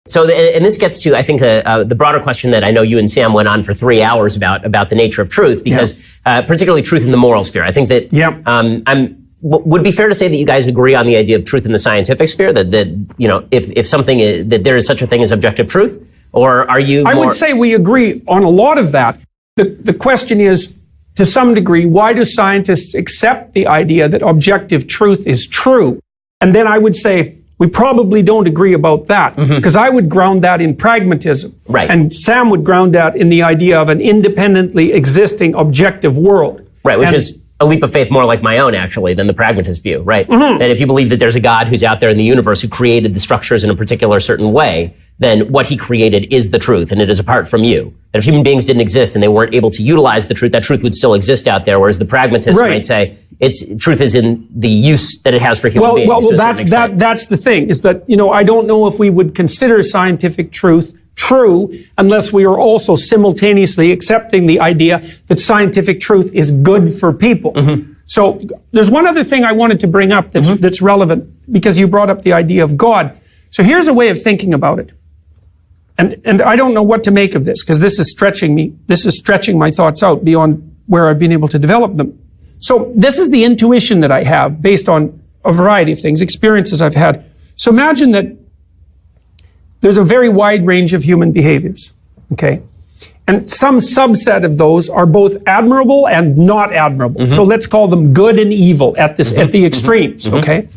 So, and this gets to, I think, the broader question that I know you and Sam went on for 3 hours about the nature of truth, because particularly truth in the moral sphere. I think that would it be fair to say that you guys agree on the idea of truth in the scientific sphere, that you know, if something is, that there is such a thing as objective truth, or are you? I would say we agree on a lot of that. The question is, to some degree, why do scientists accept the idea that objective truth is true? And then I would say, we probably don't agree about that, because I would ground that in pragmatism. Right. And Sam would ground that in the idea of an independently existing objective world. Right, which is a leap of faith more like my own, actually, than the pragmatist view, right? That if you believe that there's a God who's out there in the universe who created the structures in a particular certain way, then what he created is the truth, and it is apart from you. That if human beings didn't exist and they weren't able to utilize the truth, that truth would still exist out there, whereas the pragmatist might say, truth is in the use that it has for human beings. Well, that's the thing, is that, you know, I don't know if we would consider scientific truth true unless we are also simultaneously accepting the idea that scientific truth is good for people. So there's one other thing I wanted to bring up that's relevant, because you brought up the idea of God. So here's a way of thinking about it. And I don't know what to make of this, because this is stretching me. This is stretching my thoughts out beyond where I've been able to develop them. So this is the intuition that I have based on a variety of things, experiences I've had. So imagine that there's a very wide range of human behaviors, okay? And some subset of those are both admirable and not admirable. So let's call them good and evil at the extremes, okay?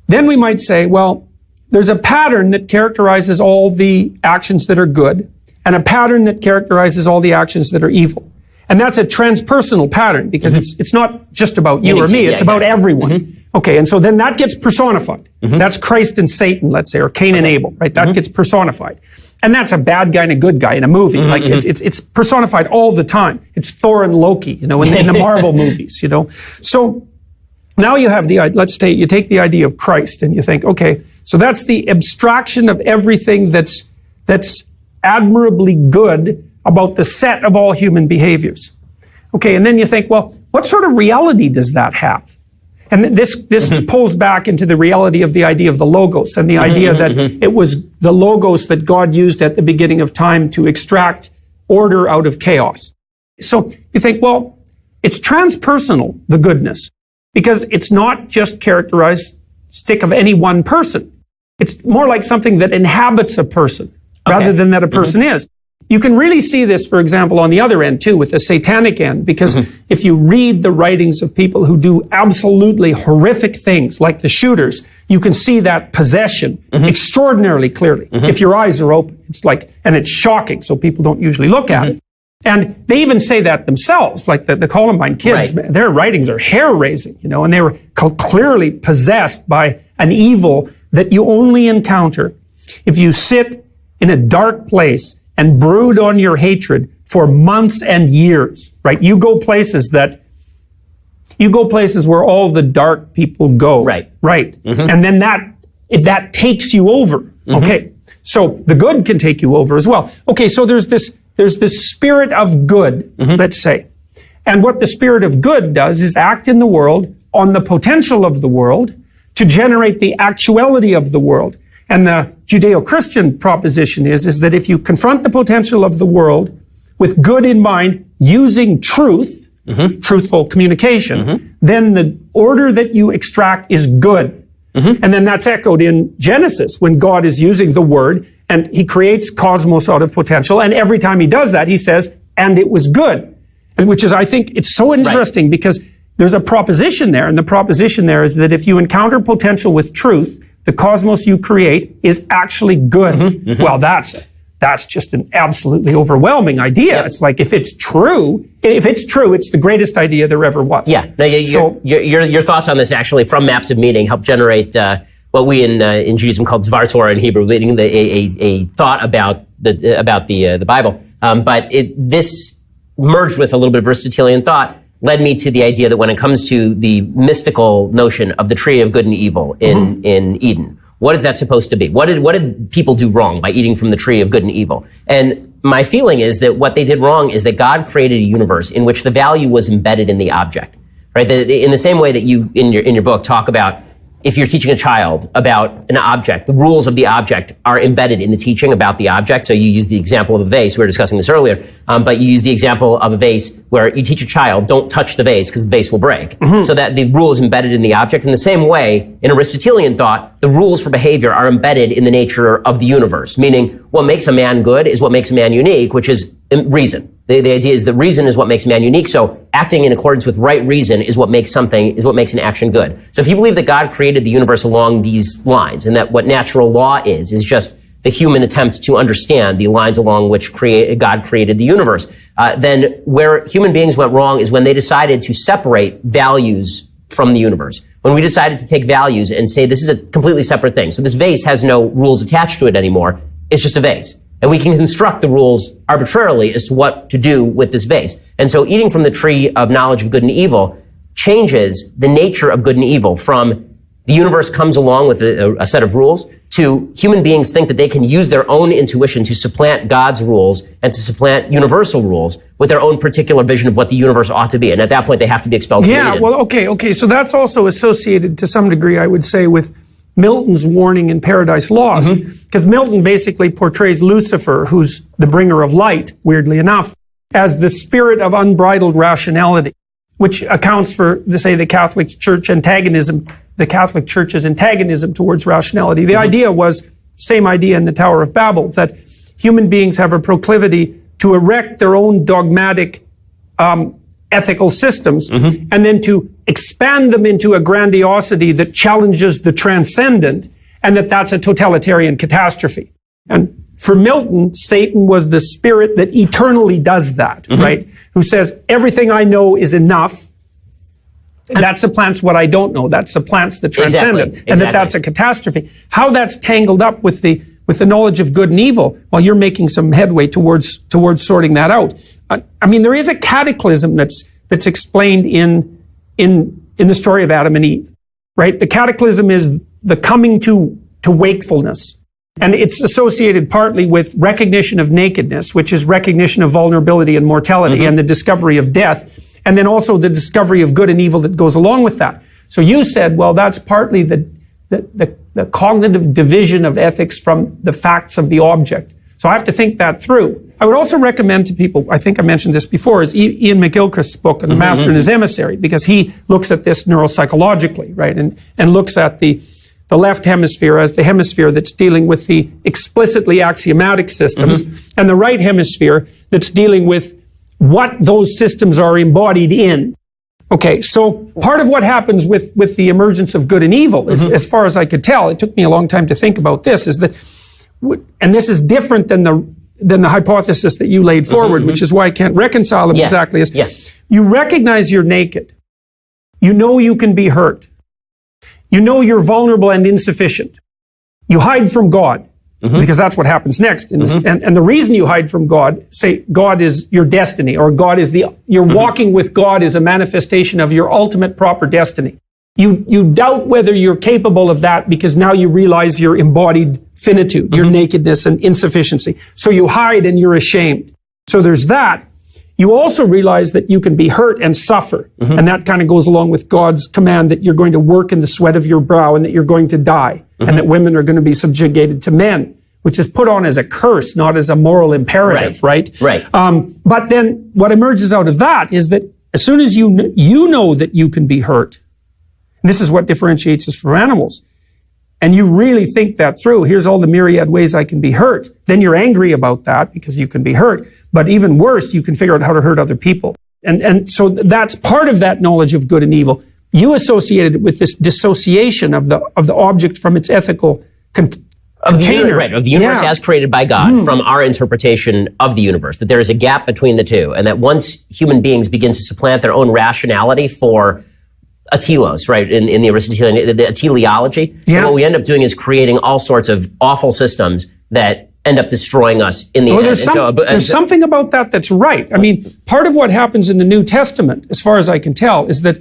Then we might say, well, there's a pattern that characterizes all the actions that are good, and a pattern that characterizes all the actions that are evil. And that's a transpersonal pattern, because it's not just about you or me, it's about everyone. Okay, and so then that gets personified. That's Christ and Satan, let's say, or Cain and Abel, right? That gets personified. And that's a bad guy and a good guy in a movie. Like, it's personified all the time. It's Thor and Loki, you know, in the Marvel movies, you know. So now you have let's say you take the idea of Christ and you think, okay, so that's the abstraction of everything that's admirably good about the set of all human behaviors. Okay, and then you think, well, what sort of reality does that have? And this pulls back into the reality of the idea of the Logos, and the idea that it was the Logos that God used at the beginning of time to extract order out of chaos. So you think, well, it's transpersonal, the goodness, because it's not just characteristic of any one person. It's more like something that inhabits a person, rather than that a person is. You can really see this, for example, on the other end, too, with the satanic end, because if you read the writings of people who do absolutely horrific things, like the shooters, you can see that possession extraordinarily clearly. If your eyes are open, it's like, and it's shocking, so people don't usually look at it. And they even say that themselves, like the Columbine kids, their writings are hair-raising, you know, and they were clearly possessed by an evil that you only encounter if you sit in a dark place and brood on your hatred for months and years, right? You go places where all the dark people go. Right. And then that takes you over. Okay. So the good can take you over as well. Okay, so there's this spirit of good, let's say. And what the spirit of good does is act in the world on the potential of the world to generate the actuality of the world. And the Judeo-Christian proposition is that if you confront the potential of the world with good in mind, using truth, truthful communication, then the order that you extract is good. And then that's echoed in Genesis, when God is using the word and he creates cosmos out of potential. And every time he does that, he says, and it was good. And which is, I think, it's so interesting because there's a proposition there. And the proposition there is that if you encounter potential with truth, the cosmos you create is actually good. Well, that's just an absolutely overwhelming idea. It's like, if it's true, it's the greatest idea there ever was. No, your thoughts on this, actually, from Maps of Meaning, help generate what we in Judaism call Dvar Torah in Hebrew, meaning a thought about the Bible. But this merged with a little bit of Aristotelian thought, led me to the idea that when it comes to the mystical notion of the tree of good and evil in Eden, what is that supposed to be? What did people do wrong by eating from the tree of good and evil? And my feeling is that what they did wrong is that God created a universe in which the value was embedded in the object, right? In the same way that you in your book talk about if you're teaching a child about an object, the rules of the object are embedded in the teaching about the object. So you use the example of a vase. We were discussing this earlier. But you use the example of a vase where you teach a child, don't touch the vase because the vase will break. So that the rule is embedded in the object. In the same way, in Aristotelian thought, the rules for behavior are embedded in the nature of the universe, meaning what makes a man good is what makes a man unique, which is reason. The idea is that reason is what makes a man unique. So acting in accordance with right reason is what makes an action good. So if you believe that God created the universe along these lines, and that what natural law is just the human attempt to understand the lines along which God created the universe, then where human beings went wrong is when they decided to separate values from the universe. When we decided to take values and say this is a completely separate thing. So this vase has no rules attached to it anymore. It's just a vase. And we can construct the rules arbitrarily as to what to do with this vase. And so eating from the tree of knowledge of good and evil changes the nature of good and evil from the universe comes along with a set of rules to human beings think that they can use their own intuition to supplant God's rules and to supplant universal rules with their own particular vision of what the universe ought to be. And at that point, they have to be expelled from Eden. Well, okay. So that's also associated to some degree, I would say, with Milton's warning in Paradise Lost, because Milton basically portrays Lucifer, who's the bringer of light, weirdly enough, as the spirit of unbridled rationality, which accounts for, say, the Catholic Church's antagonism towards rationality. The idea was, same idea in the Tower of Babel, that human beings have a proclivity to erect their own dogmatic ethical systems, and then to expand them into a grandiosity that challenges the transcendent, and that's a totalitarian catastrophe. And for Milton, Satan was the spirit that eternally does that, right? Who says, everything I know is enough. That supplants what I don't know. That supplants the transcendent. And that's a catastrophe. How that's tangled up with the knowledge of good and evil, well, you're making some headway towards sorting that out. I mean, there is a cataclysm that's explained in the story of Adam and Eve, right? The cataclysm is the coming to wakefulness. And it's associated partly with recognition of nakedness, which is recognition of vulnerability and mortality, and the discovery of death, and then also the discovery of good and evil that goes along with that. So you said, well, that's partly the cognitive division of ethics from the facts of the object. So I have to think that through. I would also recommend to people, I think I mentioned this before, is Ian McGilchrist's book on the Master and His Emissary, because he looks at this neuropsychologically, right? And looks at the left hemisphere as the hemisphere that's dealing with the explicitly axiomatic systems, and the right hemisphere that's dealing with what those systems are embodied in. Okay, so part of what happens with the emergence of good and evil, is, as far as I could tell, it took me a long time to think about this, is that, and this is different than the hypothesis that you laid forward, which is why I can't reconcile them exactly, is you recognize you're naked. You know you can be hurt. You know you're vulnerable and insufficient. You hide from God, because that's what happens next. And the reason you hide from God, say God is your destiny, or God is you're walking with God is a manifestation of your ultimate proper destiny. You doubt whether you're capable of that because now you realize your embodied finitude, your nakedness and insufficiency. So you hide and you're ashamed. So there's that. You also realize that you can be hurt and suffer. And that kind of goes along with God's command that you're going to work in the sweat of your brow and that you're going to die. And that women are going to be subjugated to men, which is put on as a curse, not as a moral imperative, right? But then what emerges out of that is that as soon as you know that you can be hurt, and this is what differentiates us from animals, and you really think that through, here's all the myriad ways I can be hurt, then you're angry about that because you can be hurt. But even worse, you can figure out how to hurt other people. And so that's part of that knowledge of good and evil. You associated it with this dissociation of the object from its ethical container. Of the universe as created by God from our interpretation of the universe, that there is a gap between the two, and that once human beings begin to supplant their own rationality for a telos, right, in the Aristotelian, the teleology, what we end up doing is creating all sorts of awful systems that end up destroying us in the end. There's something about that that's right. I mean, part of what happens in the New Testament, as far as I can tell, is that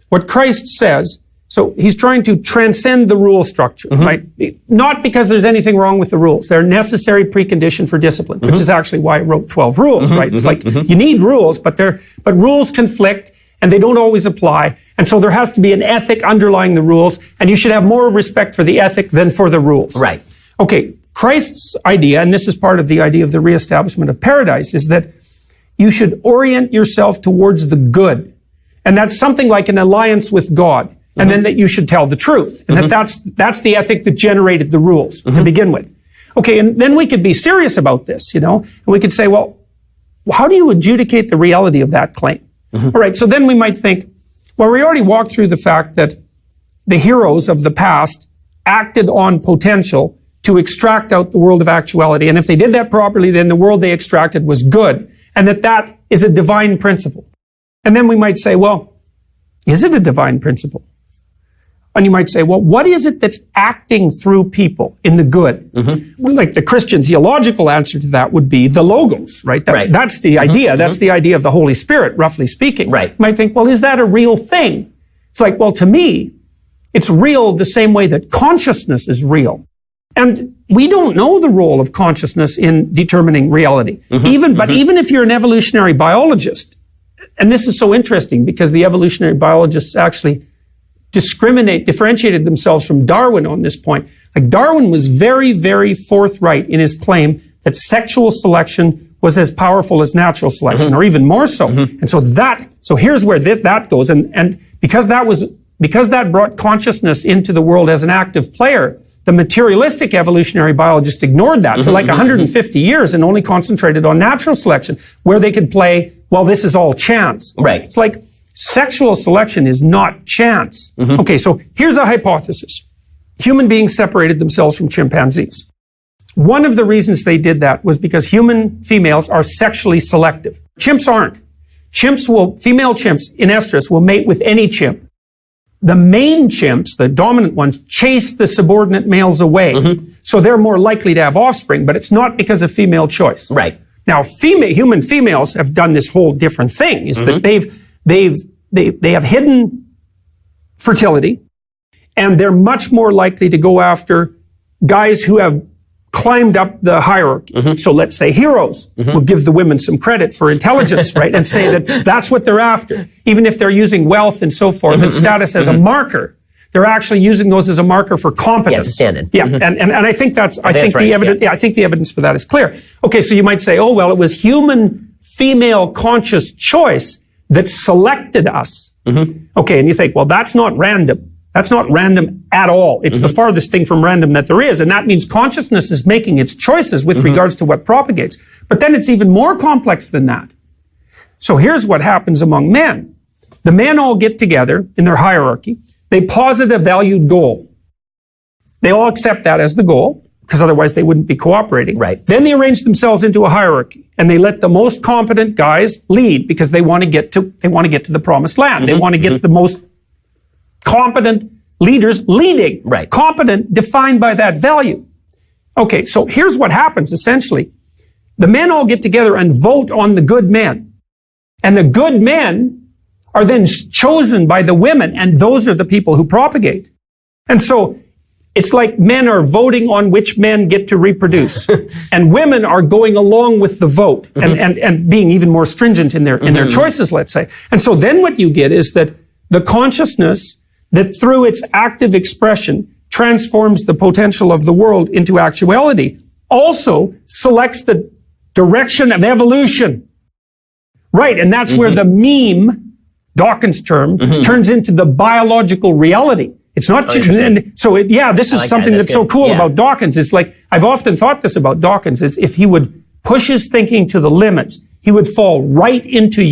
what Christ says, so he's trying to transcend the rule structure, right? Not because there's anything wrong with the rules. They're a necessary precondition for discipline, which is actually why I wrote 12 rules, right? It's like, you need rules, but rules conflict, and they don't always apply. And so there has to be an ethic underlying the rules, and you should have more respect for the ethic than for the rules. Right. Okay, Christ's idea, and this is part of the idea of the reestablishment of paradise, is that you should orient yourself towards the good. And that's something like an alliance with God. And then that you should tell the truth. And that's the ethic that generated the rules to begin with. Okay, and then we could be serious about this, you know, and we could say, well, how do you adjudicate the reality of that claim? All right, so then we might think, well, we already walked through the fact that the heroes of the past acted on potential to extract out the world of actuality. And if they did that properly, then the world they extracted was good. And that is a divine principle. And then we might say, well, is it a divine principle? And you might say, well, what is it that's acting through people in the good? Well, like the Christian theological answer to that would be the logos, right? That's the idea. That's the idea of the Holy Spirit, roughly speaking. Right. You might think, well, is that a real thing? It's like, well, to me, it's real the same way that consciousness is real. And we don't know the role of consciousness in determining reality. But even if you're an evolutionary biologist, and this is so interesting because the evolutionary biologists actually differentiated themselves from Darwin on this point. Like Darwin was very, very forthright in his claim that sexual selection was as powerful as natural selection, or even more so. And so here's where that goes. And because that brought consciousness into the world as an active player, the materialistic evolutionary biologists ignored that for like 150 years and only concentrated on natural selection, where they could play, well, this is all chance. Right. It's like sexual selection is not chance. Okay, so here's a hypothesis. Human beings separated themselves from chimpanzees. One of the reasons they did that was because human females are sexually selective. Chimps aren't. Female chimps in estrus will mate with any chimp. The main chimps, the dominant ones, chase the subordinate males away. So they're more likely to have offspring, but it's not because of female choice. Right. Now, human females have done this whole different thing, is that they have hidden fertility, and they're much more likely to go after guys who have climbed up the hierarchy. So let's say heroes will give the women some credit for intelligence, right? And say that that's what they're after. Even if they're using wealth and so forth and status as a marker, they're actually using those as a marker for competence. Yeah, it's a stand-in. Yeah, and I think the evidence for that is clear. Okay, so you might say, oh, well, it was human female conscious choice that selected us. Okay, and you think, well, that's not random. That's not random at all. It's the farthest thing from random that there is. And that means consciousness is making its choices with regards to what propagates. But then it's even more complex than that. So here's what happens among men. The men all get together in their hierarchy. They posit a valued goal. They all accept that as the goal, because otherwise they wouldn't be cooperating. Right. Then they arrange themselves into a hierarchy, and they let the most competent guys lead because they want to get to the promised land. They want to get the most competent leaders leading. Right. Competent defined by that value. Okay, so here's what happens essentially. The men all get together and vote on the good men. And the good men are then chosen by the women, and those are the people who propagate. And so it's like men are voting on which men get to reproduce, and women are going along with the vote and being even more stringent in their choices, let's say. And so then what you get is that the consciousness that through its active expression transforms the potential of the world into actuality also selects the direction of evolution. Right, and that's where the meme, Dawkins' term, turns into the biological reality. It's not, this is something that's so cool about Dawkins. It's like, I've often thought this about Dawkins, is if he would push his thinking to the limits, he would fall right into